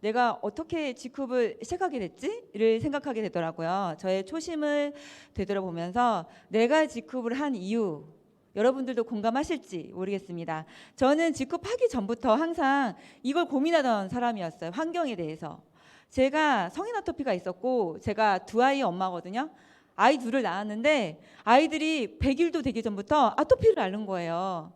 내가 어떻게 직업을 시작하게 됐지를 생각하게 되더라고요. 저의 초심을 되돌아보면서 내가 직업을 한 이유, 여러분들도 공감하실지 모르겠습니다. 저는 직업하기 전부터 항상 이걸 고민하던 사람이었어요. 환경에 대해서. 제가 성인 아토피가 있었고 제가 두 아이 엄마거든요. 아이 둘을 낳았는데 아이들이 100일도 되기 전부터 아토피를 앓는 거예요.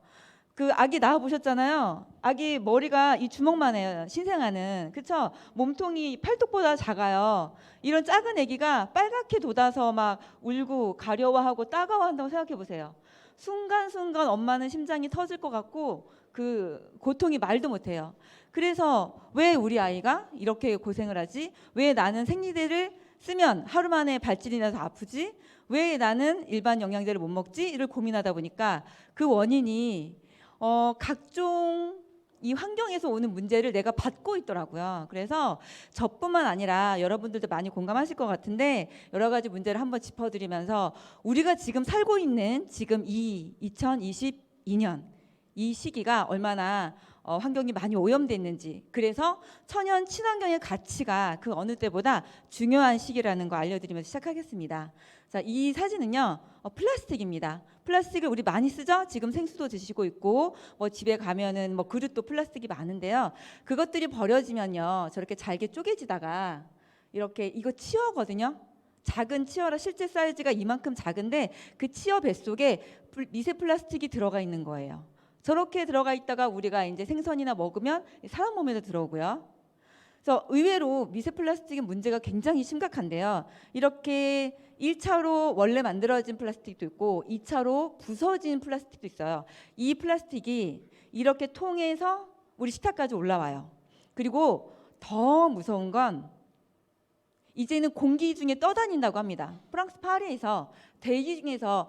그 아기 낳아 보셨잖아요. 아기 머리가 이 주먹만 해요. 신생아는. 그쵸? 몸통이 팔뚝보다 작아요. 이런 작은 아기가 빨갛게 돋아서 막 울고 가려워하고 따가워한다고 생각해 보세요. 순간순간 엄마는 심장이 터질 것 같고 그 고통이 말도 못해요. 그래서 왜 우리 아이가 이렇게 고생을 하지? 왜 나는 생리대를 쓰면 하루 만에 발진이 나서 아프지? 왜 나는 일반 영양제를 못 먹지? 이를 고민하다 보니까 그 원인이 각종 이 환경에서 오는 문제를 내가 받고 있더라고요. 그래서 저뿐만 아니라 여러분들도 많이 공감하실 것 같은데 여러 가지 문제를 한번 짚어드리면서 우리가 지금 살고 있는 지금 이 2022년 이 시기가 얼마나 환경이 많이 오염됐는지, 그래서 천연 친환경의 가치가 그 어느 때보다 중요한 시기라는 거 알려드리면서 시작하겠습니다. 자, 이 사진은요 플라스틱입니다. 플라스틱을 우리 많이 쓰죠? 지금 생수도 드시고 있고 뭐 집에 가면은 뭐 그릇도 플라스틱이 많은데요. 그것들이 버려지면요 저렇게 잘게 쪼개지다가 이렇게 이거 치어거든요. 작은 치어라 실제 사이즈가 이만큼 작은데 그 치어 뱃속에 미세 플라스틱이 들어가 있는 거예요. 저렇게 들어가 있다가 우리가 이제 생선이나 먹으면 사람 몸에도 들어오고요. 그래서 의외로 미세 플라스틱의 문제가 굉장히 심각한데요. 이렇게 1차로 원래 만들어진 플라스틱도 있고 2차로 부서진 플라스틱도 있어요. 이 플라스틱이 이렇게 통해서 우리 식탁까지 올라와요. 그리고 더 무서운 건 이제는 공기 중에 떠다닌다고 합니다. 프랑스 파리에서 대기 중에서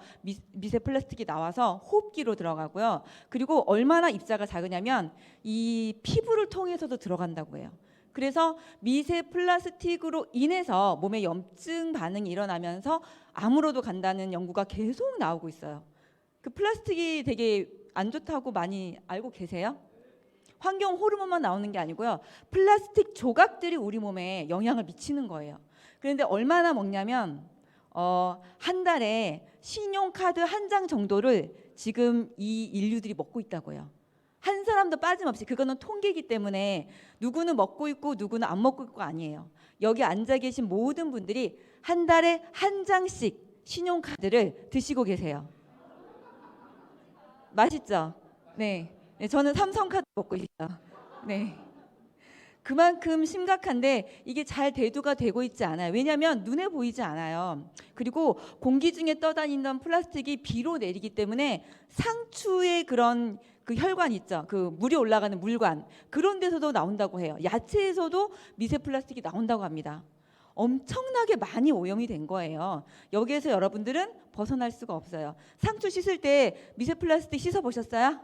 미세 플라스틱이 나와서 호흡기로 들어가고요. 그리고 얼마나 입자가 작으냐면 이 피부를 통해서도 들어간다고 해요. 그래서 미세 플라스틱으로 인해서 몸에 염증 반응이 일어나면서 암으로도 간다는 연구가 계속 나오고 있어요. 그 플라스틱이 되게 안 좋다고 많이 알고 계세요? 환경 호르몬만 나오는 게 아니고요. 플라스틱 조각들이 우리 몸에 영향을 미치는 거예요. 그런데 얼마나 먹냐면 한 달에 신용카드 한 장 정도를 지금 이 인류들이 먹고 있다고요. 한 사람도 빠짐없이. 그거는 통계이기 때문에 누구는 먹고 있고 누구는 안 먹고 있고 아니에요. 여기 앉아 계신 모든 분들이 한 달에 한 장씩 신용카드를 드시고 계세요. 맛있죠? 네. 네, 저는 삼성카드 먹고 있어요. 네. 그만큼 심각한데 이게 잘 대두가 되고 있지 않아요. 왜냐하면 눈에 보이지 않아요. 그리고 공기 중에 떠다니던 플라스틱이 비로 내리기 때문에 상추의 그런 그 혈관 있죠. 그 물이 올라가는 물관, 그런 데서도 나온다고 해요. 야채에서도 미세 플라스틱이 나온다고 합니다. 엄청나게 많이 오염이 된 거예요. 여기에서 여러분들은 벗어날 수가 없어요. 상추 씻을 때 미세 플라스틱 씻어 보셨어요?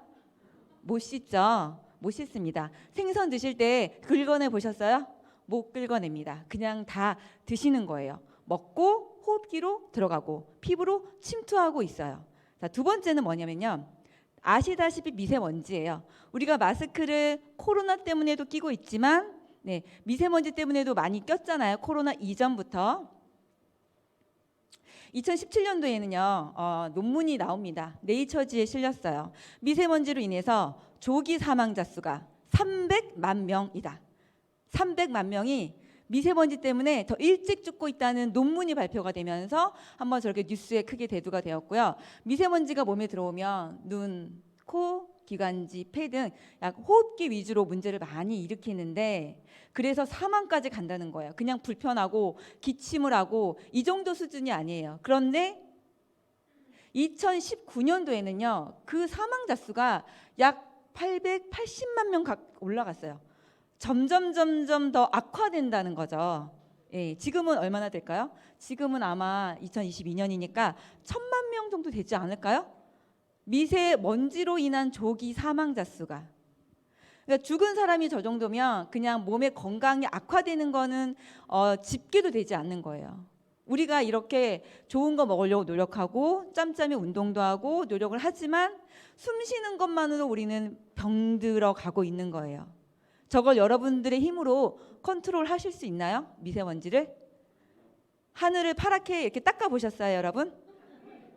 못 씻죠. 못 씻습니다. 생선 드실 때 긁어내 보셨어요? 못 긁어냅니다. 그냥 다 드시는 거예요. 먹고 호흡기로 들어가고 피부로 침투하고 있어요. 자, 두 번째는 뭐냐면요. 아시다시피 미세먼지예요. 우리가 마스크를 코로나 때문에도 끼고 있지만 네, 미세먼지 때문에도 많이 꼈잖아요. 코로나 이전부터. 2017년도에는요 논문이 나옵니다. 네이처지에 실렸어요. 미세먼지로 인해서 조기 사망자 수가 300만 명이다. 300만 명이 미세먼지 때문에 더 일찍 죽고 있다는 논문이 발표가 되면서 한번 저렇게 뉴스에 크게 대두가 되었고요. 미세먼지가 몸에 들어오면 눈, 코, 기관지, 폐 등 약 호흡기 위주로 문제를 많이 일으키는데 그래서 사망까지 간다는 거예요. 그냥 불편하고 기침을 하고 이 정도 수준이 아니에요. 그런데 2019년도에는요 그 사망자 수가 약 880만 명 올라갔어요. 점점 더 악화된다는 거죠. 예, 지금은 얼마나 될까요? 지금은 아마 2022년이니까 1000만 명 정도 되지 않을까요? 미세먼지로 인한 조기 사망자 수가. 그러니까 죽은 사람이 저 정도면 그냥 몸의 건강이 악화되는 거는 집계도 되지 않는 거예요. 우리가 이렇게 좋은 거 먹으려고 노력하고 짬짬이 운동도 하고 노력을 하지만 숨 쉬는 것만으로 우리는 병들어 가고 있는 거예요. 저걸 여러분들의 힘으로 컨트롤 하실 수 있나요? 미세먼지를? 하늘을 파랗게 이렇게 닦아 보셨어요, 여러분?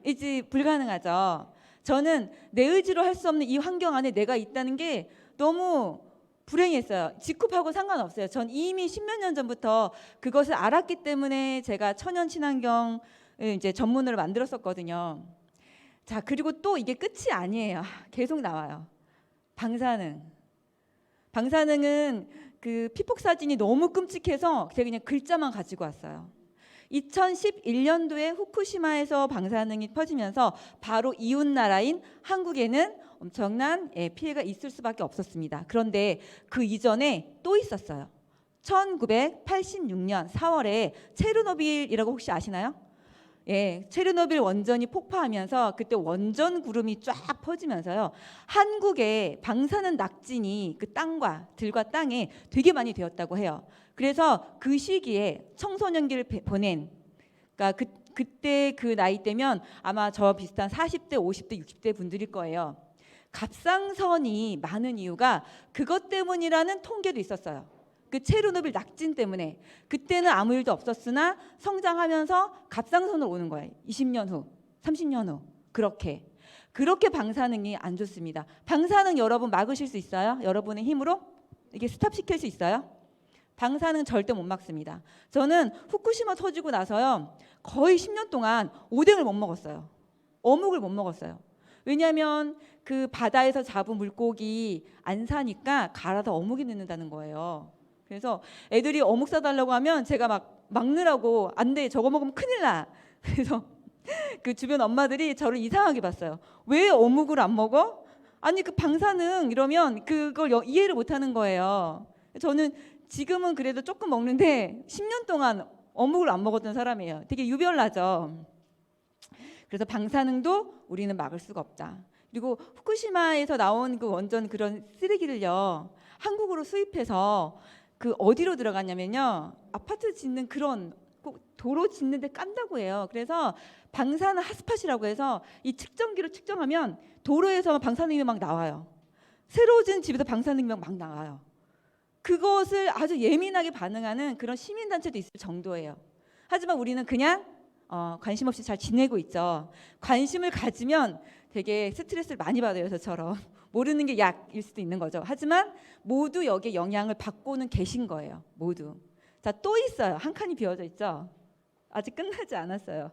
이제 불가능하죠. 저는 내 의지로 할 수 없는 이 환경 안에 내가 있다는 게 너무 불행했어요. 직급하고 상관없어요. 전 이미 10몇 년 전부터 그것을 알았기 때문에 제가 천연 친환경을 이제 전문으로 만들었었거든요. 자, 그리고 또 이게 끝이 아니에요. 계속 나와요. 방사능. 방사능은 그 피폭 사진이 너무 끔찍해서 제가 그냥 글자만 가지고 왔어요. 2011년도에 후쿠시마에서 방사능이 퍼지면서 바로 이웃 나라인 한국에는 엄청난 피해가 있을 수밖에 없었습니다. 그런데 그 이전에 또 있었어요. 1986년 4월에 체르노빌이라고 혹시 아시나요? 예, 체르노빌 원전이 폭파하면서 그때 원전 구름이 쫙 퍼지면서요. 한국의 방사능 낙진이 그 땅과 들과 땅에 되게 많이 되었다고 해요. 그래서 그 시기에 청소년기를 보낸, 그러니까 그때 그 나이 때면 아마 저 비슷한 40대, 50대, 60대 분들일 거예요. 갑상선이 많은 이유가 그것 때문이라는 통계도 있었어요. 그 체르노빌 낙진 때문에. 그때는 아무 일도 없었으나 성장하면서 갑상선으로 오는 거예요. 20년 후, 30년 후. 그렇게 방사능이 안 좋습니다. 방사능 여러분 막으실 수 있어요? 여러분의 힘으로? 이게 스탑시킬 수 있어요? 방사능 절대 못 막습니다. 저는 후쿠시마 터지고 나서요. 거의 10년 동안 오뎅을 못 먹었어요. 어묵을 못 먹었어요. 왜냐하면 그 바다에서 잡은 물고기 안 사니까 갈아서 어묵에 넣는다는 거예요. 그래서 애들이 어묵 사달라고 하면 제가 막 막느라고 안 돼, 저거 먹으면 큰일 나. 그래서 그 주변 엄마들이 저를 이상하게 봤어요. 왜 어묵을 안 먹어? 아니 그 방사능 이러면 그걸 이해를 못하는 거예요. 저는 지금은 그래도 조금 먹는데 10년 동안 어묵을 안 먹었던 사람이에요. 되게 유별나죠. 그래서 방사능도 우리는 막을 수가 없다. 그리고 후쿠시마에서 나온 그 원전 그런 쓰레기를요 한국으로 수입해서 그 어디로 들어갔냐면요 아파트 짓는 그런 꼭 도로 짓는 데 깐다고 해요. 그래서 방사능 핫스팟이라고 해서 이 측정기로 측정하면 도로에서 방사능이 막 나와요. 새로 진 집에서 방사능이 막 나와요. 그것을 아주 예민하게 반응하는 그런 시민단체도 있을 정도예요. 하지만 우리는 그냥 관심 없이 잘 지내고 있죠. 관심을 가지면 되게 스트레스를 많이 받아요. 저처럼. 모르는 게 약일 수도 있는 거죠. 하지만 모두 여기에 영향을 받고는 계신 거예요. 모두. 자, 또 있어요. 한 칸이 비어져 있죠. 아직 끝나지 않았어요.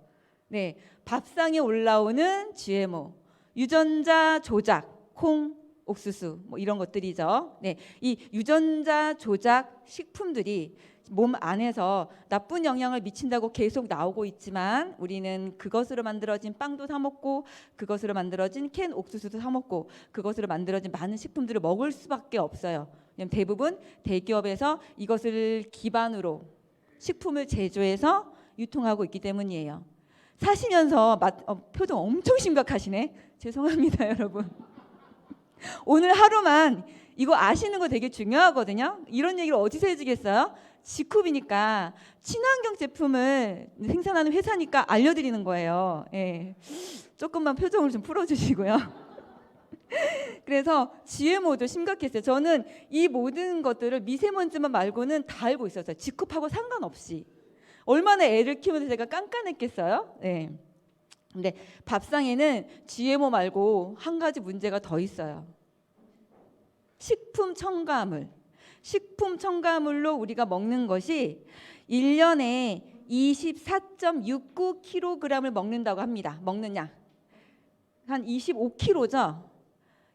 네, 밥상에 올라오는 GMO, 유전자 조작, 콩, 옥수수 뭐 이런 것들이죠. 네, 이 유전자 조작 식품들이 몸 안에서 나쁜 영향을 미친다고 계속 나오고 있지만 우리는 그것으로 만들어진 빵도 사 먹고 그것으로 만들어진 캔 옥수수도 사 먹고 그것으로 만들어진 많은 식품들을 먹을 수밖에 없어요. 왜냐하면 대부분 대기업에서 이것을 기반으로 식품을 제조해서 유통하고 있기 때문이에요. 사시면서 표정 엄청 심각하시네. 죄송합니다, 여러분. 오늘 하루만 이거 아시는 거 되게 중요하거든요. 이런 얘기를 어디서 해주겠어요? 지쿱이니까 친환경 제품을 생산하는 회사니까 알려드리는 거예요. 예. 조금만 표정을 좀 풀어주시고요. 그래서 GMO도 심각했어요. 저는 이 모든 것들을 미세먼지만 말고는 다 알고 있었어요. 지쿱하고 상관없이. 얼마나 애를 키우면서 제가 깐깐했겠어요. 네. 근데 밥상에는 GMO 말고 한 가지 문제가 더 있어요. 식품 첨가물. 식품 첨가물로 우리가 먹는 것이 1년에 24.69kg을 먹는다고 합니다. 먹는 양. 한 25kg죠.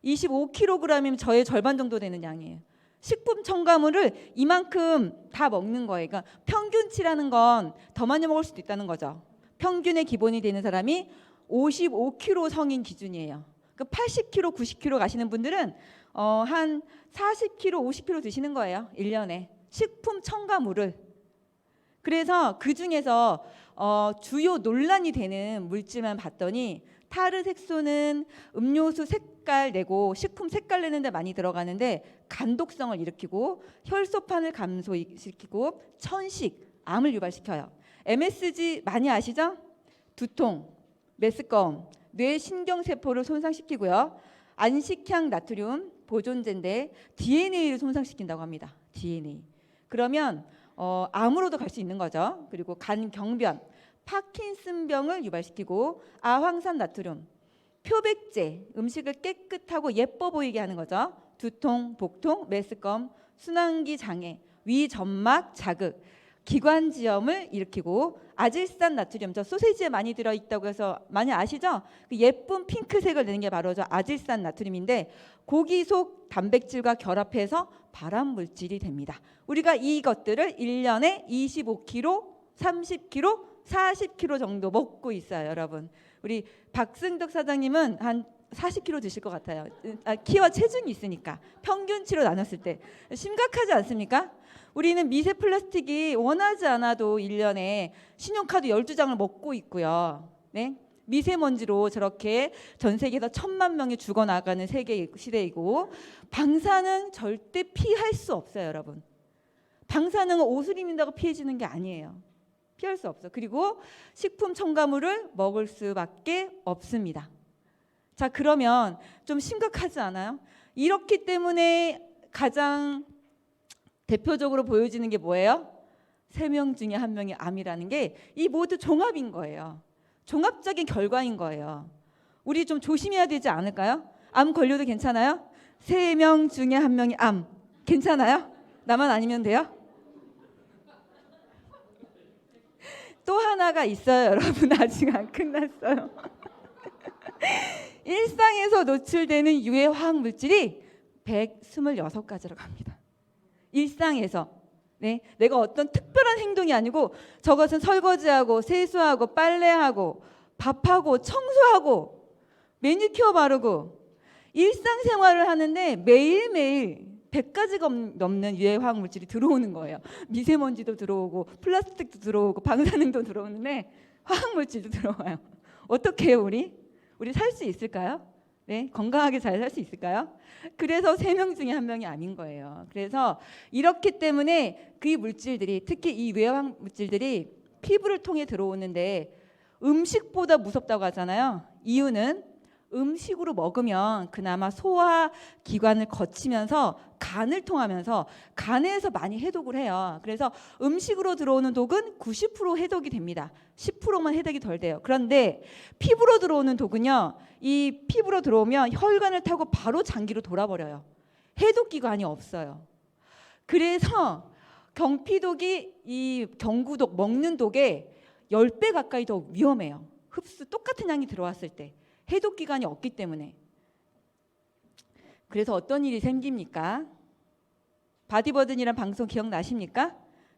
25kg이면 저의 절반 정도 되는 양이에요. 식품 첨가물을 이만큼 다 먹는 거예요. 그러니까 평균치라는 건 더 많이 먹을 수도 있다는 거죠. 평균의 기본이 되는 사람이 55kg 성인 기준이에요. 그러니까 80kg, 90kg 가시는 분들은 한 40kg, 50kg 드시는 거예요. 1년에. 식품 첨가물을. 그래서 그중에서 주요 논란이 되는 물질만 봤더니 타르색소는 음료수 색깔 내고 식품 색깔 내는 데 많이 들어가는데 간독성을 일으키고 혈소판을 감소시키고 천식, 암을 유발시켜요. MSG 많이 아시죠? 두통, 메스꺼움, 뇌 신경세포를 손상시키고요. 안식향 나트륨 보존제인데 DNA를 손상시킨다고 합니다. DNA. 그러면 암으로도 갈 수 있는 거죠. 그리고 간 경변, 파킨슨병을 유발시키고 아황산 나트륨, 표백제, 음식을 깨끗하고 예뻐 보이게 하는 거죠. 두통, 복통, 메스꺼움, 순환기 장애, 위점막 자극, 기관지염을 일으키고 아질산 나트륨, 저 소세지에 많이 들어있다고 해서 많이 아시죠? 그 예쁜 핑크색을 내는 게 바로 저 아질산 나트륨인데 고기 속 단백질과 결합해서 발암 물질이 됩니다. 우리가 이것들을 1년에 25kg, 30kg, 40kg 정도 먹고 있어요, 여러분. 우리 박승덕 사장님은 한 40kg 드실 것 같아요. 키와 체중이 있으니까 평균치로 나눴을 때 심각하지 않습니까? 우리는 미세 플라스틱이 원하지 않아도 1년에 신용카드 12장을 먹고 있고요. 네? 미세먼지로 저렇게 전 세계에서 1000만 명이 죽어나가는 세계 시대이고 방사능 절대 피할 수 없어요, 여러분. 방사능은 옷을 입는다고 피해지는 게 아니에요. 피할 수 없어. 그리고 식품 첨가물을 먹을 수밖에 없습니다. 자, 그러면 좀 심각하지 않아요? 이렇기 때문에 가장 대표적으로 보여지는 게 뭐예요? 3명 중에 1명이 암이라는 게 이 모두 종합인 거예요. 종합적인 결과인 거예요. 우리 좀 조심해야 되지 않을까요? 암 걸려도 괜찮아요? 3명 중에 1명이 암. 괜찮아요? 나만 아니면 돼요? 또 하나가 있어요, 여러분. 아직 안 끝났어요. 일상에서 노출되는 유해 화학 물질이 126가지라고 합니다. 일상에서. 네, 내가 어떤 특별한 행동이 아니고 저것은 설거지하고 세수하고 빨래하고 밥하고 청소하고 매니큐어 바르고 일상생활을 하는데 매일매일 100가지가 넘는 유해 화학 물질이 들어오는 거예요. 미세먼지도 들어오고 플라스틱도 들어오고 방사능도 들어오는데 화학 물질도 들어와요. 어떻게 해요, 우리? 우리 살 수 있을까요? 네, 건강하게 잘 살 수 있을까요? 그래서 3명 중에 1명이 암인 거예요. 그래서 이렇기 때문에 그 물질들이, 특히 이 유해화학 물질들이 피부를 통해 들어오는데 음식보다 무섭다고 하잖아요. 이유는 음식으로 먹으면 그나마 소화기관을 거치면서 간을 통하면서 간에서 많이 해독을 해요. 그래서 음식으로 들어오는 독은 90% 해독이 됩니다. 10%만 해독이 덜 돼요. 그런데 피부로 들어오는 독은요, 이 피부로 들어오면 혈관을 타고 바로 장기로 돌아버려요. 해독기관이 없어요. 그래서 경피독이 이 경구독, 먹는 독에 10배 가까이 더 위험해요. 흡수 똑같은 양이 들어왔을 때. 해독 기간이 없기 때문에. 그래서 어떤 일이 생깁니까? 바디버든이란 방송 기억나십니까?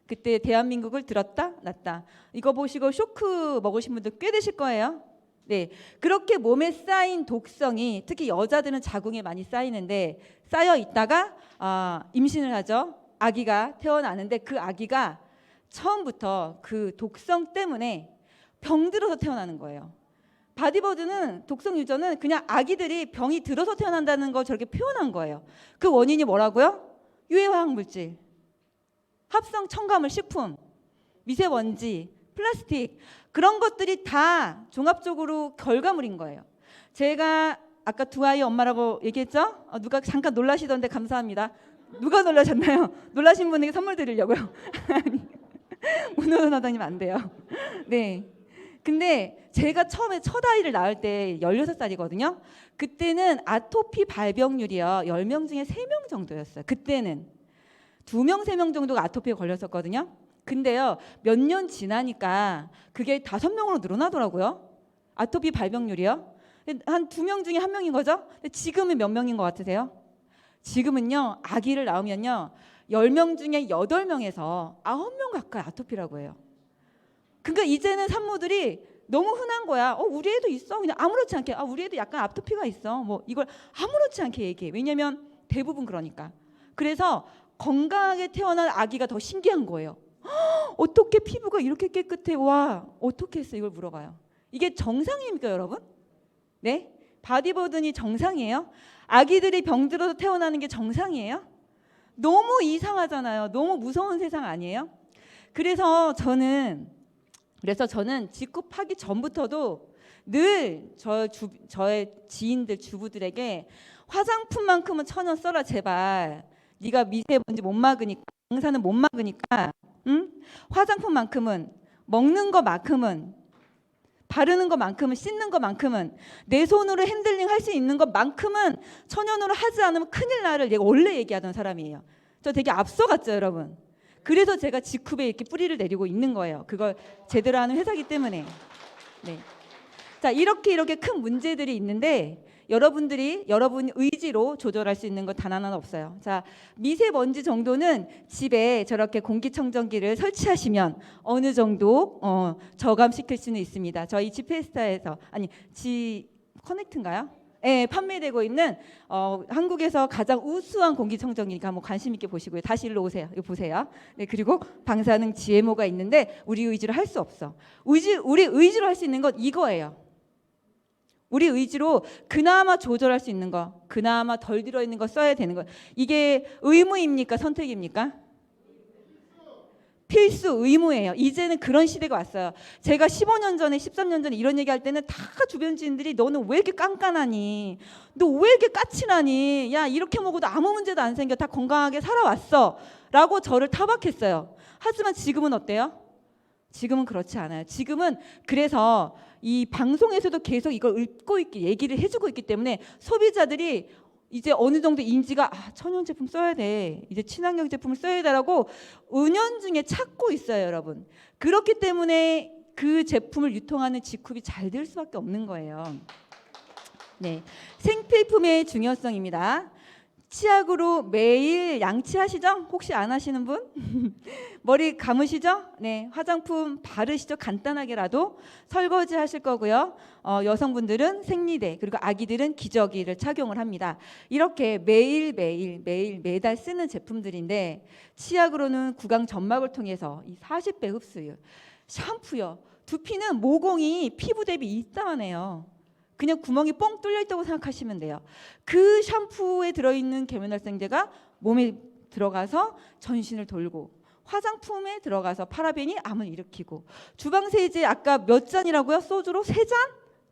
그때 대한민국을 들었다 놨다. 이거 보시고 쇼크 먹으신 분들 꽤 되실 거예요. 네, 그렇게 몸에 쌓인 독성이 특히 여자들은 자궁에 많이 쌓이는데 쌓여 있다가 임신을 하죠. 아기가 태어나는데 그 아기가 처음부터 그 독성 때문에 병들어서 태어나는 거예요. 바디버드는 독성 유전은 그냥 아기들이 병이 들어서 태어난다는 걸 저렇게 표현한 거예요. 그 원인이 뭐라고요? 유해화학 물질, 합성 첨가물 식품, 미세먼지, 플라스틱, 그런 것들이 다 종합적으로 결과물인 거예요. 제가 아까 두 아이 엄마라고 얘기했죠? 누가 잠깐 놀라시던데 감사합니다. 누가 놀라셨나요? 놀라신 분에게 선물 드리려고요. 문호선 사장님 안 돼요. 네. 근데 제가 처음에 첫 아이를 낳을 때 16살이거든요. 그때는 아토피 발병률이요, 10명 중에 3명 정도였어요. 그때는 2명, 3명 정도가 아토피에 걸렸었거든요. 근데요, 몇 년 지나니까 그게 5명으로 늘어나더라고요. 아토피 발병률이요. 한 2명 중에 1명인 거죠. 근데 지금은 몇 명인 것 같으세요? 지금은요, 아기를 낳으면요, 10명 중에 8명에서 9명 가까이 아토피라고 해요. 그러니까 이제는 산모들이 너무 흔한 거야. 우리 애도 있어. 그냥 아무렇지 않게 우리 애도 약간 아토피가 있어. 뭐 이걸 아무렇지 않게 얘기해. 왜냐면 대부분 그러니까. 그래서 건강하게 태어난 아기가 더 신기한 거예요. 어떻게 피부가 이렇게 깨끗해? 와, 어떻게 했어? 이걸 물어봐요. 이게 정상입니까, 여러분? 네? 바디버든이 정상이에요? 아기들이 병들어서 태어나는 게 정상이에요? 너무 이상하잖아요. 너무 무서운 세상 아니에요? 그래서 저는 직급하기 전부터도 늘 저의 지인들 주부들에게 화장품만큼은 천연 써라 제발. 네가 미세먼지 못 막으니까, 방사는 못 막으니까, 응? 화장품만큼은, 먹는 것만큼은, 바르는 것만큼은, 씻는 것만큼은, 내 손으로 핸들링 할 수 있는 것만큼은 천연으로 하지 않으면 큰일 나를 내가 원래 얘기하던 사람이에요. 저 되게 앞서갔죠, 여러분. 그래서 제가 지쿱에 이렇게 뿌리를 내리고 있는 거예요. 그걸 제대로 하는 회사이기 때문에. 네. 자, 이렇게 큰 문제들이 있는데 여러분들이 여러분 의지로 조절할 수 있는 것 단 하나는 없어요. 자, 미세먼지 정도는 집에 저렇게 공기청정기를 설치하시면 어느 정도 저감시킬 수는 있습니다. 저희 지페스타에서 지 커넥트인가요? 네, 판매되고 있는 한국에서 가장 우수한 공기청정기니까 한번 관심 있게 보시고요. 다시 일로 오세요. 이거 보세요. 네, 그리고 방사능 GMO가 있는데 우리 의지로 할 수 없어. 우리 의지로 할 수 있는 건 이거예요. 우리 의지로 그나마 조절할 수 있는 거, 그나마 덜 들어있는 거 써야 되는 거. 이게 의무입니까? 선택입니까? 필수 의무예요. 이제는 그런 시대가 왔어요. 제가 15년 전에 13년 전에 이런 얘기할 때는 다 주변 지인들이 너는 왜 이렇게 깐깐하니? 너 왜 이렇게 까칠하니? 야, 이렇게 먹어도 아무 문제도 안 생겨. 다 건강하게 살아왔어. 라고 저를 타박했어요. 하지만 지금은 어때요? 지금은 그렇지 않아요. 지금은 그래서 이 방송에서도 계속 이걸 읊고 있기, 얘기를 해주고 있기 때문에 소비자들이 이제 어느 정도 인지가 천연 제품 써야 돼. 이제 친환경 제품을 써야 돼라고 은연중에 찾고 있어요, 여러분. 그렇기 때문에 그 제품을 유통하는 지쿱이 잘 될 수밖에 없는 거예요. 네, 생필품의 중요성입니다. 치약으로 매일 양치하시죠? 혹시 안 하시는 분? 머리 감으시죠? 네, 화장품 바르시죠? 간단하게라도 설거지 하실 거고요. 여성분들은 생리대, 그리고 아기들은 기저귀를 착용을 합니다. 이렇게 매달 쓰는 제품들인데 치약으로는 구강 점막을 통해서 이 40배 흡수율. 샴푸요. 두피는 모공이 피부 대비 이따만해요. 그냥 구멍이 뻥 뚫려 있다고 생각하시면 돼요. 그 샴푸에 들어있는 계면활성제가 몸에 들어가서 전신을 돌고 화장품에 들어가서 파라벤이 암을 일으키고 주방세제 아까 몇 잔이라고요? 소주로 3잔?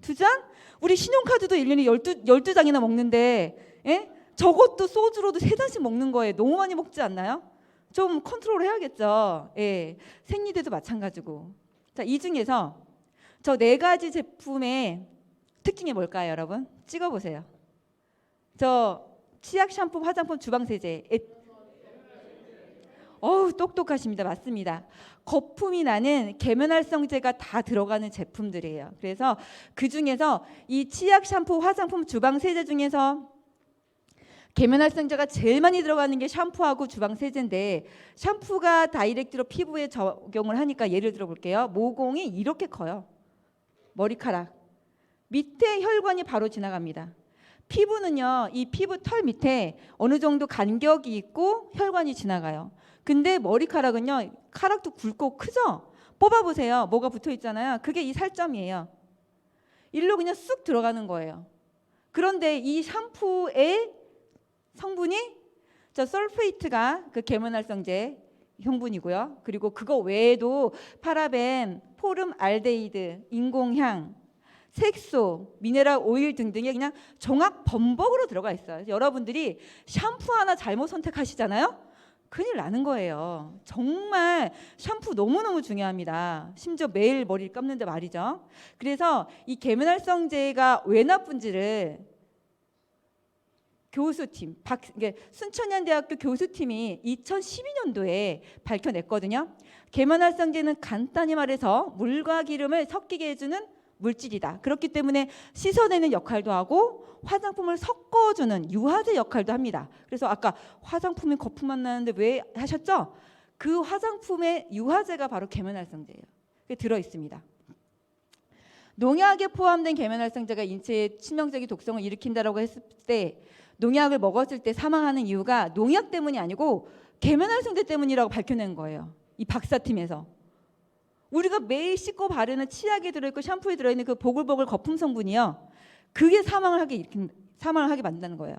2잔? 우리 신용카드도 1년에 12장이나 먹는데 저것도 소주로도 3잔씩 먹는 거예요. 너무 많이 먹지 않나요? 좀 컨트롤 해야겠죠. 예. 생리대도 마찬가지고. 자, 이 중에서 저 4가지 제품의 특징이 뭘까요, 여러분? 찍어보세요. 저 치약, 샴푸, 화장품, 주방세제. 똑똑하십니다. 맞습니다. 거품이 나는 계면활성제가 다 들어가는 제품들이에요. 그래서 그 중에서 이 치약, 샴푸, 화장품, 주방세제 중에서 계면활성제가 제일 많이 들어가는 게 샴푸하고 주방세제인데 샴푸가 다이렉트로 피부에 적용을 하니까 예를 들어 볼게요. 모공이 이렇게 커요. 머리카락. 밑에 혈관이 바로 지나갑니다. 피부는요, 이 피부 털 밑에 어느 정도 간격이 있고 혈관이 지나가요. 근데 머리카락은요, 카락도 굵고 크죠? 뽑아보세요. 뭐가 붙어 있잖아요. 그게 이 살점이에요. 일로 그냥 쑥 들어가는 거예요. 그런데 이 샴푸의 성분이 저 설페이트가 그 계면활성제 성분이고요. 그리고 그거 외에도 파라벤, 포름알데히드, 인공향, 색소, 미네랄 오일 등등의 그냥 종합 범벅으로 들어가 있어요. 여러분들이 샴푸 하나 잘못 선택하시잖아요. 큰일 나는 거예요. 정말 샴푸 너무너무 중요합니다. 심지어 매일 머리를 감는데 말이죠. 그래서 이 계면활성제가 왜 나쁜지를 교수팀, 순천향대학교 교수팀이 2012년도에 밝혀냈거든요. 계면활성제는 간단히 말해서 물과 기름을 섞이게 해주는 물질이다. 그렇기 때문에 씻어내는 역할도 하고 화장품을 섞어주는 유화제 역할도 합니다. 그래서 아까 화장품에 거품만 나는데 왜 하셨죠? 그 화장품의 유화제가 바로 계면활성제예요. 그게 들어있습니다. 농약에 포함된 계면활성제가 인체에 치명적인 독성을 일으킨다라고 했을 때 농약을 먹었을 때 사망하는 이유가 농약 때문이 아니고 계면활성제 때문이라고 밝혀낸 거예요. 이 박사팀에서. 우리가 매일 씻고 바르는 치약에 들어있고 샴푸에 들어있는 그 보글보글 거품 성분이요. 그게 사망을 하게 만드는 거예요.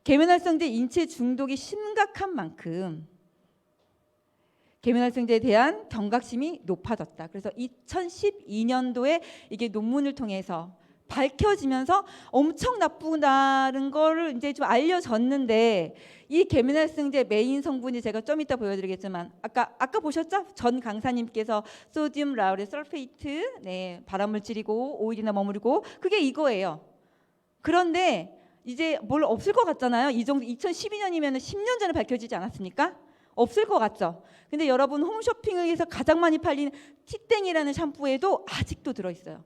계면활성제 인체 중독이 심각한 만큼 계면활성제에 대한 경각심이 높아졌다. 그래서 2012년도에 이게 논문을 통해서 밝혀지면서 엄청 나쁘다는 거를 이제 좀 알려졌는데, 이 계면활성제 메인 성분이 제가 좀 이따 보여드리겠지만 아까 보셨죠? 전 강사님께서 소디움 라우레 설페이트, 네, 발암물질이고 오일이나 머무르고 그게 이거예요. 그런데 이제 뭘 없을 것 같잖아요. 이 정도 2012년이면 10년 전에 밝혀지지 않았습니까? 없을 것 같죠. 근데 여러분 홈쇼핑에서 가장 많이 팔리는 티땡이라는 샴푸에도 아직도 들어있어요.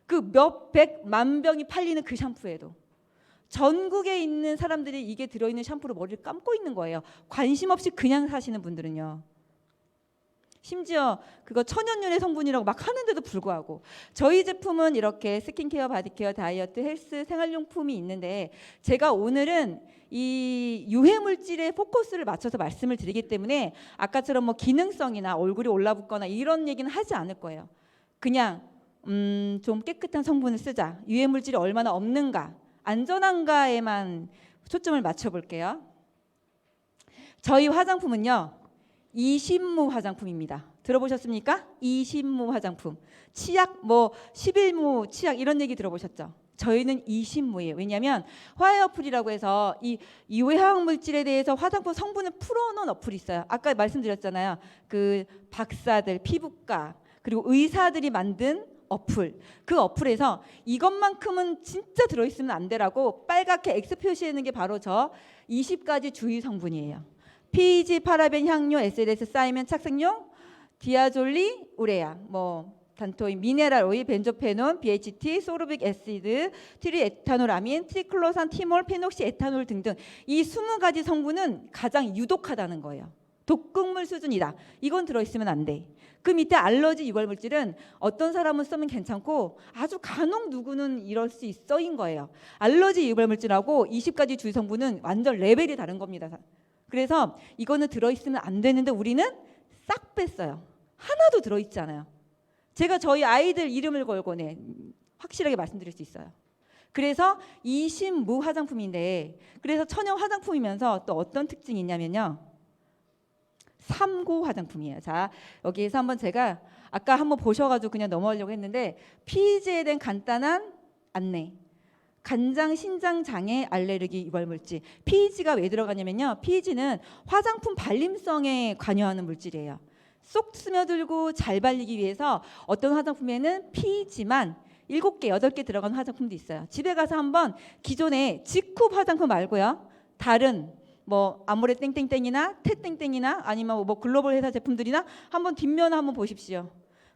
그 몇백만 병이 팔리는 그 샴푸에도 전국에 있는 사람들이 이게 들어있는 샴푸로 머리를 감고 있는 거예요. 관심 없이 그냥 사시는 분들은요. 심지어 그거 천연유래 성분이라고 막 하는데도 불구하고 저희 제품은 이렇게 스킨케어, 바디케어, 다이어트, 헬스, 생활용품이 있는데 제가 오늘은 이 유해물질에 포커스를 맞춰서 말씀을 드리기 때문에 아까처럼 뭐 기능성이나 얼굴이 올라붙거나 이런 얘기는 하지 않을 거예요. 그냥 좀 깨끗한 성분을 쓰자, 유해물질이 얼마나 없는가, 안전한가에만 초점을 맞춰볼게요. 저희 화장품은요, 이신무 화장품입니다. 들어보셨습니까? 이신무 화장품. 치약, 뭐 11무 치약 이런 얘기 들어보셨죠? 저희는 이신무예요. 왜냐하면 화해 어플이라고 해서 이 유해화학 물질에 대해서 화장품 성분을 풀어놓은 어플이 있어요. 아까 말씀드렸잖아요. 그 박사들, 피부과 그리고 의사들이 만든 어플. 그 어플에서 이것만큼은 진짜 들어있으면 안 되라고 빨갛게 X 표시하는 게 바로 저 20가지 주의 성분이에요. PEG, 파라벤, 향료, SLS, 사이멘, 착색용, 디아졸리, 우레아, 뭐 단토인, 미네랄 오일, 벤조페논, BHT, 소르빅 애시드, 트리에타놀아민, 트리클로산, 티몰, 페녹시 에탄올 등등 이 20가지 성분은 가장 유독하다는 거예요. 독극물 수준이다. 이건 들어있으면 안 돼. 그 밑에 알러지 유발 물질은 어떤 사람은 쓰면 괜찮고 아주 간혹 누구는 이럴 수 있어인 거예요. 알러지 유발 물질하고 20가지 주의 성분은 완전 레벨이 다른 겁니다. 그래서 이거는 들어있으면 안 되는데 우리는 싹 뺐어요. 하나도 들어있지 않아요. 제가 저희 아이들 이름을 걸고 확실하게 말씀드릴 수 있어요. 그래서 이신무 화장품인데, 그래서 천연 화장품이면서 또 어떤 특징이 있냐면요, 3고 화장품이에요. 자, 여기에서 한번 제가 아까 한번 보셔가지고 그냥 넘어가려고 했는데 PEG에 대한 간단한 안내. 간장, 신장 장애, 알레르기 유발 물질. PEG가 왜 들어가냐면요, PEG는 화장품 발림성에 관여하는 물질이에요. 쏙 스며들고 잘 발리기 위해서 어떤 화장품에는 PEG만 7개, 8개 들어간 화장품도 있어요. 집에 가서 한번 기존에 지쿱 화장품 말고요, 다른 뭐 아모레 땡땡땡이나 테땡땡이나 아니면 뭐 글로벌 회사 제품들이나 한번 뒷면 한번 보십시오.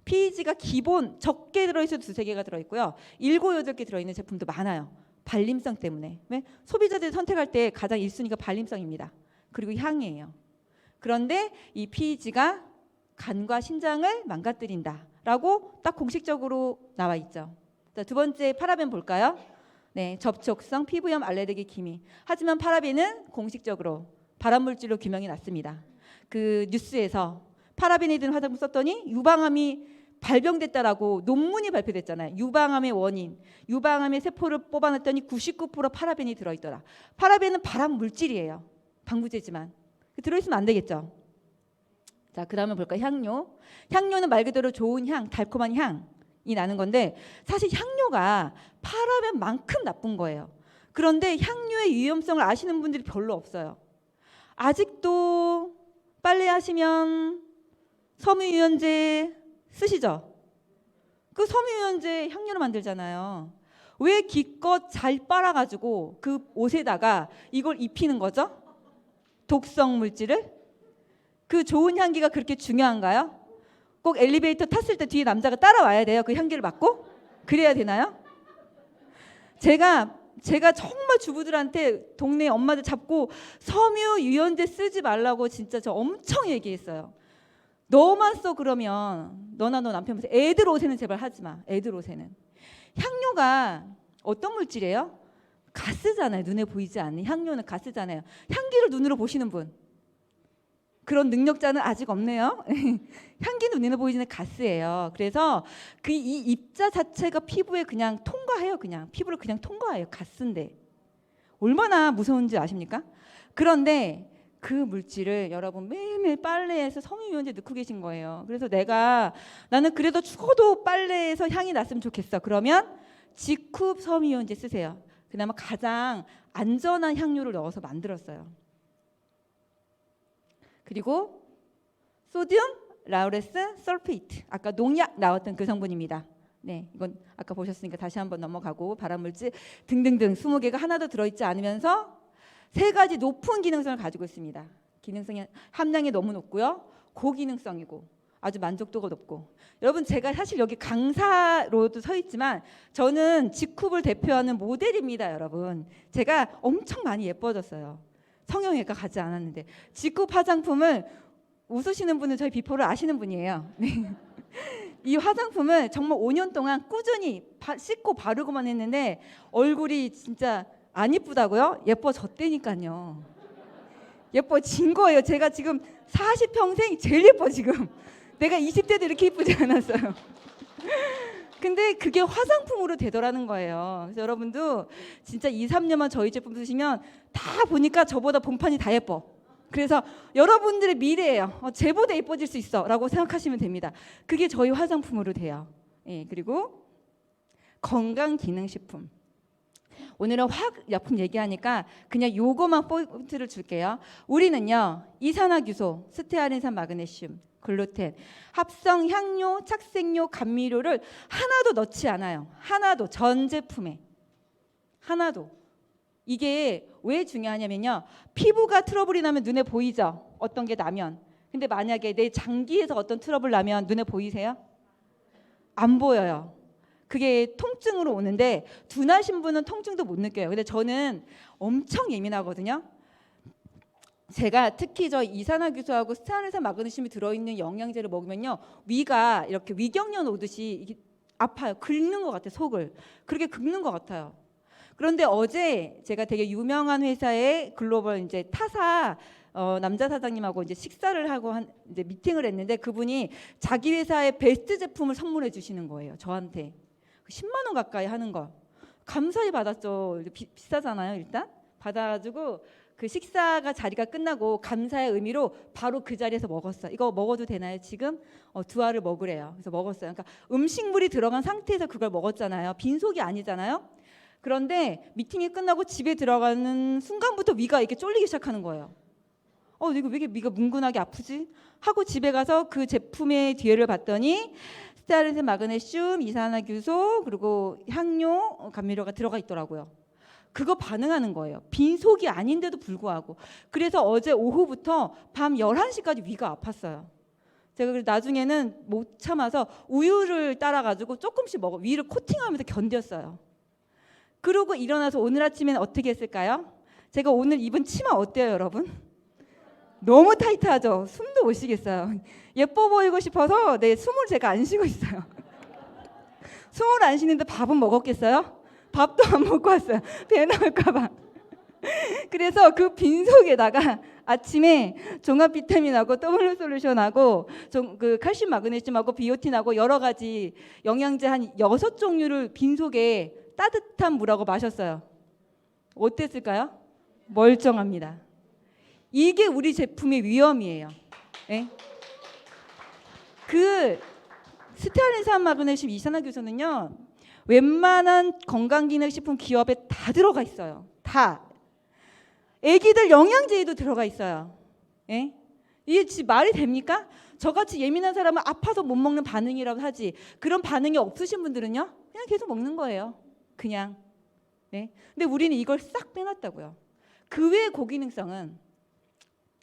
PEG가 기본 적게 들어있어도 2-3개가 들어있고요, 7, 8개 들어있는 제품도 많아요. 발림성 때문에. 왜? 소비자들이 선택할 때 가장 1순위가 발림성입니다. 그리고 향이에요. 그런데 이 PEG가 간과 신장을 망가뜨린다라고 딱 공식적으로 나와 있죠. 자, 두 번째 파라벤 볼까요? 네, 접촉성 피부염 알레르기 기미. 하지만 파라벤은 공식적으로 발암물질로 규명이 났습니다. 그 뉴스에서 파라벤이 든 화장품 썼더니 유방암이 발병됐다라고 논문이 발표됐잖아요. 유방암의 원인, 유방암의 세포를 뽑아냈더니 99% 파라벤이 들어있더라. 파라벤은 발암물질이에요. 방부제지만 들어있으면 안 되겠죠. 자, 그 다음에 볼까요? 향료. 향료는 말 그대로 좋은 향, 달콤한 향이 나는 건데 사실 향료가 파라벤만큼 나쁜 거예요. 그런데 향료의 위험성을 아시는 분들이 별로 없어요. 아직도 빨래하시면 섬유유연제 쓰시죠? 그 섬유유연제 향료로 만들잖아요. 왜 기껏 잘 빨아가지고 그 옷에다가 이걸 입히는 거죠? 독성 물질을? 그 좋은 향기가 그렇게 중요한가요? 꼭 엘리베이터 탔을 때 뒤에 남자가 따라와야 돼요? 그 향기를 맡고? 그래야 되나요? 제가 정말 주부들한테 동네 엄마들 잡고 섬유유연제 쓰지 말라고 진짜 저 엄청 얘기했어요. 너만 써 그러면 너나 너 남편 보세요. 애들 옷에는 제발 하지 마. 애들 옷에는. 향료가 어떤 물질이에요? 가스잖아요. 눈에 보이지 않는 향료는 가스잖아요. 향기를 눈으로 보시는 분. 그런 능력자는 아직 없네요. 향기는 눈에 보이지는 가스예요. 그래서 그 이 입자 자체가 피부에 그냥 통과해요. 그냥 피부를 그냥 통과해요. 가스인데 얼마나 무서운지 아십니까? 그런데 그 물질을 여러분 매일매일 빨래에서 섬유유연제 넣고 계신 거예요. 그래서 나는 그래도 죽어도 빨래에서 향이 났으면 좋겠어. 그러면 지쿱 섬유유연제 쓰세요. 그나마 가장 안전한 향료를 넣어서 만들었어요. 그리고 소듐 라우레스 설페이트, 아까 농약 나왔던 그 성분입니다. 네, 이건 아까 보셨으니까 다시 한번 넘어가고, 발암물질 등등등 20개가 하나도 들어있지 않으면서 3가지 높은 기능성을 가지고 있습니다. 기능성이 함량이 너무 높고요, 고기능성이고 아주 만족도가 높고. 여러분, 제가 사실 여기 강사로도 서 있지만 저는 지쿱을 대표하는 모델입니다. 여러분, 제가 엄청 많이 예뻐졌어요. 성형외과 가지 않았는데. 지쿱 화장품을, 웃으시는 분은 저희 비포를 아시는 분이에요. 네. 이 화장품을 정말 5년 동안 꾸준히 씻고 바르고만 했는데 얼굴이 진짜 안 예쁘다고요? 예뻐졌다니까요. 예뻐진 거예요. 제가 지금 40평생 제일 예뻐 지금. 내가 20대도 이렇게 예쁘지 않았어요. 근데 그게 화장품으로 되더라는 거예요. 그래서 여러분도 진짜 2, 3년만 저희 제품 쓰시면 다 보니까 저보다 본판이 다 예뻐. 그래서 여러분들의 미래예요. 쟤보다 예뻐질 수 있어 라고 생각하시면 됩니다. 그게 저희 화장품으로 돼요. 예, 그리고 건강기능식품. 오늘은 화학약품 얘기하니까 그냥 요거만 포인트를 줄게요. 우리는요, 이산화규소, 스테아린산, 마그네슘, 글루텐, 합성 향료, 착색료, 감미료를 하나도 넣지 않아요. 하나도, 전 제품에 하나도. 이게 왜 중요하냐면요, 피부가 트러블이 나면 눈에 보이죠? 어떤 게 나면. 근데 만약에 내 장기에서 어떤 트러블 나면 눈에 보이세요? 안 보여요. 그게 통증으로 오는데 둔하신 분은 통증도 못 느껴요. 근데 저는 엄청 예민하거든요. 제가 특히 저 이산화규소하고 스테아린산, 마그네슘이 들어있는 영양제를 먹으면요, 위가 이렇게 위경련 오듯이 이게 아파요. 긁는 것 같아요. 속을 그렇게 긁는 것 같아요. 그런데 어제 제가 되게 유명한 회사의 글로벌 이제 타사 남자 사장님하고 이제 식사를 하고 이제 미팅을 했는데, 그분이 자기 회사의 베스트 제품을 선물해 주시는 거예요. 저한테 10만 원 가까이 하는 거 감사히 받았죠. 비싸잖아요. 일단 받아가지고 그 식사가 자리가 끝나고 감사의 의미로 바로 그 자리에서 먹었어요. 이거 먹어도 되나요? 지금 2알을 먹으래요. 그래서 먹었어요. 그러니까 음식물이 들어간 상태에서 그걸 먹었잖아요. 빈속이 아니잖아요. 그런데 미팅이 끝나고 집에 들어가는 순간부터 위가 이렇게 쫄리기 시작하는 거예요. 이거 왜 이렇게 위가 뭉근하게 아프지? 하고 집에 가서 그 제품의 뒤에를 봤더니 스테아린산, 마그네슘, 이산화규소, 그리고 향료, 감미료가 들어가 있더라고요. 그거 반응하는 거예요. 빈속이 아닌데도 불구하고. 그래서 어제 오후부터 밤 11시까지 위가 아팠어요. 제가 나중에는 못 참아서 우유를 따라가지고 조금씩 위를 코팅하면서 견뎠어요. 그러고 일어나서 오늘 아침에는 어떻게 했을까요? 제가 오늘 입은 치마 어때요, 여러분? 너무 타이트하죠? 숨도 못 쉬겠어요. 예뻐 보이고 싶어서 숨을 제가 안 쉬고 있어요. 숨을 안 쉬는데 밥은 먹었겠어요? 밥도 안 먹고 왔어요. 배 나올까 봐. 그래서 그 빈속에다가 아침에 종합 비타민하고 W 솔루션하고 그 칼슘, 마그네슘하고 비오틴하고 여러 가지 영양제 한 6종류를 빈속에 따뜻한 물하고 마셨어요. 어땠을까요? 멀쩡합니다. 이게 우리 제품의 위험이에요. 네? 그 스테아린산, 마그네슘, 이산화규소는요, 웬만한 건강기능식품 기업에 다 들어가 있어요. 다. 애기들 영양제에도 들어가 있어요. 예? 이게 말이 됩니까? 저같이 예민한 사람은 아파서 못 먹는 반응이라고 하지, 그런 반응이 없으신 분들은요, 그냥 계속 먹는 거예요. 그냥. 네? 근데 우리는 이걸 싹 빼놨다고요. 그 외의 고기능성은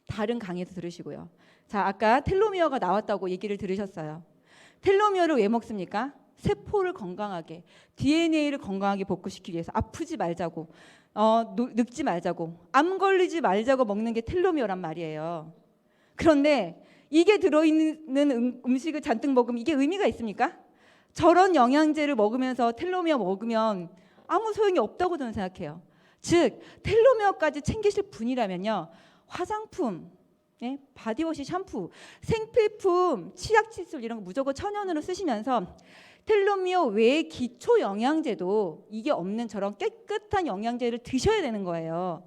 다른 강의에서 들으시고요. 자, 아까 텔로미어가 나왔다고 얘기를 들으셨어요. 텔로미어를 왜 먹습니까? 세포를 건강하게, DNA를 건강하게 복구시키기 위해서, 아프지 말자고, 늙지 말자고, 암 걸리지 말자고 먹는 게 텔로미어란 말이에요. 그런데 이게 들어있는 음식을 잔뜩 먹으면 이게 의미가 있습니까? 저런 영양제를 먹으면서 텔로미어 먹으면 아무 소용이 없다고 저는 생각해요. 즉, 텔로미어까지 챙기실 분이라면요, 화장품, 예? 바디워시, 샴푸, 생필품, 치약, 칫솔 이런 거 무조건 천연으로 쓰시면서 텔로미어 외의 기초 영양제도 이게 없는 저런 깨끗한 영양제를 드셔야 되는 거예요.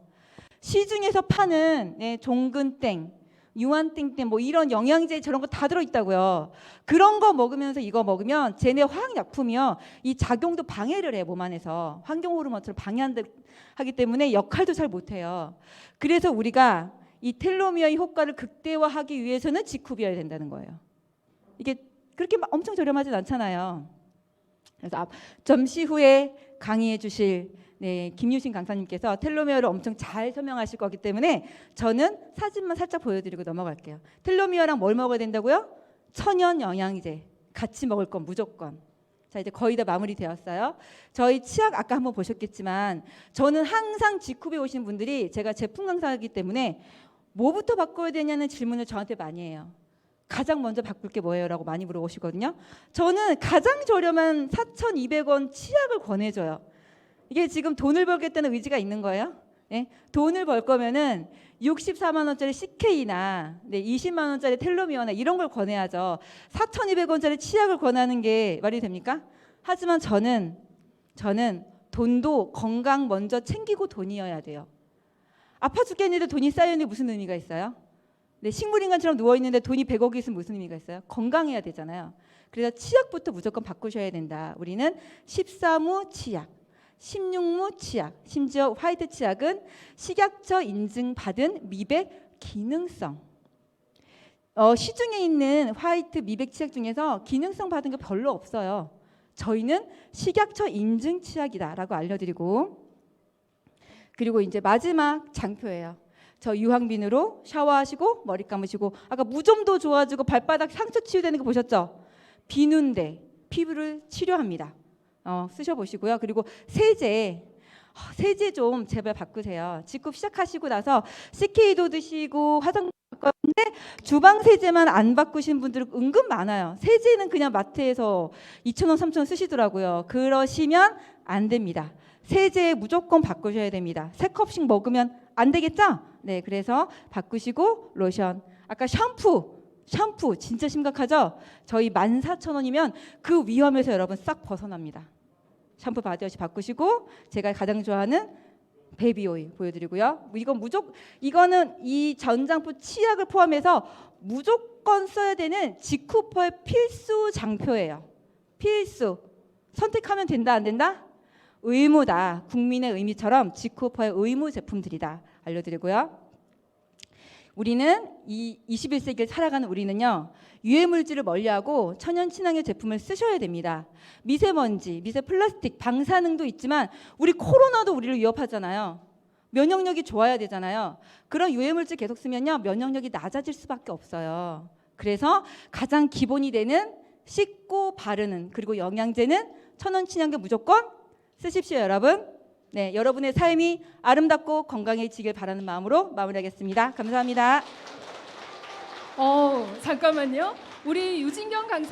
시중에서 파는 종근땡, 유한땡땡 뭐 이런 영양제 저런 거 다 들어있다고요. 그런 거 먹으면서 이거 먹으면 쟤네 화학약품이요. 이 작용도 방해를 해, 몸 안에서. 환경호르몬처럼 방해하기 때문에 역할도 잘 못해요. 그래서 우리가 이 텔로미어의 효과를 극대화하기 위해서는 지쿠비여야 된다는 거예요. 이게 그렇게 엄청 저렴하진 않잖아요. 그래서 잠시 후에 강의해 주실 김유신 강사님께서 텔로미어를 엄청 잘 설명하실 거기 때문에 저는 사진만 살짝 보여드리고 넘어갈게요. 텔로미어랑 뭘 먹어야 된다고요? 천연 영양제 같이 먹을 건 무조건. 자, 이제 거의 다 마무리되었어요. 저희 치약 아까 한번 보셨겠지만 저는 항상 지쿠비에 오신 분들이 제가 제품 강사이기 때문에 뭐부터 바꿔야 되냐는 질문을 저한테 많이 해요. 가장 먼저 바꿀 게 뭐예요? 라고 많이 물어보시거든요. 저는 가장 저렴한 4,200원 치약을 권해줘요. 이게 지금 돈을 벌겠다는 의지가 있는 거예요. 네? 돈을 벌 거면은 64만 원짜리 CK나 20만 원짜리 텔로미어나 이런 걸 권해야죠. 4,200원짜리 치약을 권하는 게 말이 됩니까? 하지만 저는 돈도 건강 먼저 챙기고 돈이어야 돼요. 아파 죽겠는데 돈이 쌓여있는 게 무슨 의미가 있어요? 식물인간처럼 누워있는데 돈이 100억이 있으면 무슨 의미가 있어요? 건강해야 되잖아요. 그래서 치약부터 무조건 바꾸셔야 된다. 우리는 13무 치약, 16무 치약, 심지어 화이트 치약은 식약처 인증받은 미백 기능성. 시중에 있는 화이트 미백 치약 중에서 기능성 받은 게 별로 없어요. 저희는 식약처 인증 치약이다라고 알려드리고, 그리고 이제 마지막 장표예요. 저 유황빈으로 샤워하시고 머리 감으시고, 아까 무좀도 좋아지고 발바닥 상처 치유되는 거 보셨죠? 비누인데 피부를 치료합니다. 쓰셔보시고요. 그리고 세제 좀 제발 바꾸세요. 직급 시작하시고 나서 CK도 드시고 화장품 바꿨는데 주방 세제만 안 바꾸신 분들 은근 많아요. 세제는 그냥 마트에서 2,000원, 3,000원 쓰시더라고요. 그러시면 안 됩니다. 세제 무조건 바꾸셔야 됩니다. 3컵씩 먹으면 안 되겠죠? 네, 그래서 바꾸시고 로션. 아까 샴푸 진짜 심각하죠? 저희 14,000원이면 그 위험에서 여러분 싹 벗어납니다. 샴푸 바디워시 바꾸시고, 제가 가장 좋아하는 베이비 오일 보여드리고요. 이거는 이 전장포 치약을 포함해서 무조건 써야 되는 지쿠퍼의 필수 장표예요. 필수. 선택하면 된다 안 된다? 의무다. 국민의 의미처럼 지쿠퍼의 의무 제품들이다 알려드리고요. 우리는 이 21세기를 살아가는 우리는요, 유해 물질을 멀리하고 천연 친환경 제품을 쓰셔야 됩니다. 미세먼지, 미세 플라스틱, 방사능도 있지만 우리 코로나도 우리를 위협하잖아요. 면역력이 좋아야 되잖아요. 그런 유해 물질 계속 쓰면요, 면역력이 낮아질 수밖에 없어요. 그래서 가장 기본이 되는 씻고 바르는, 그리고 영양제는 천연 친환경 무조건 쓰십시오, 여러분. 네, 여러분의 삶이 아름답고 건강해지길 바라는 마음으로 마무리하겠습니다. 감사합니다. 잠깐만요. 우리 유진경 강사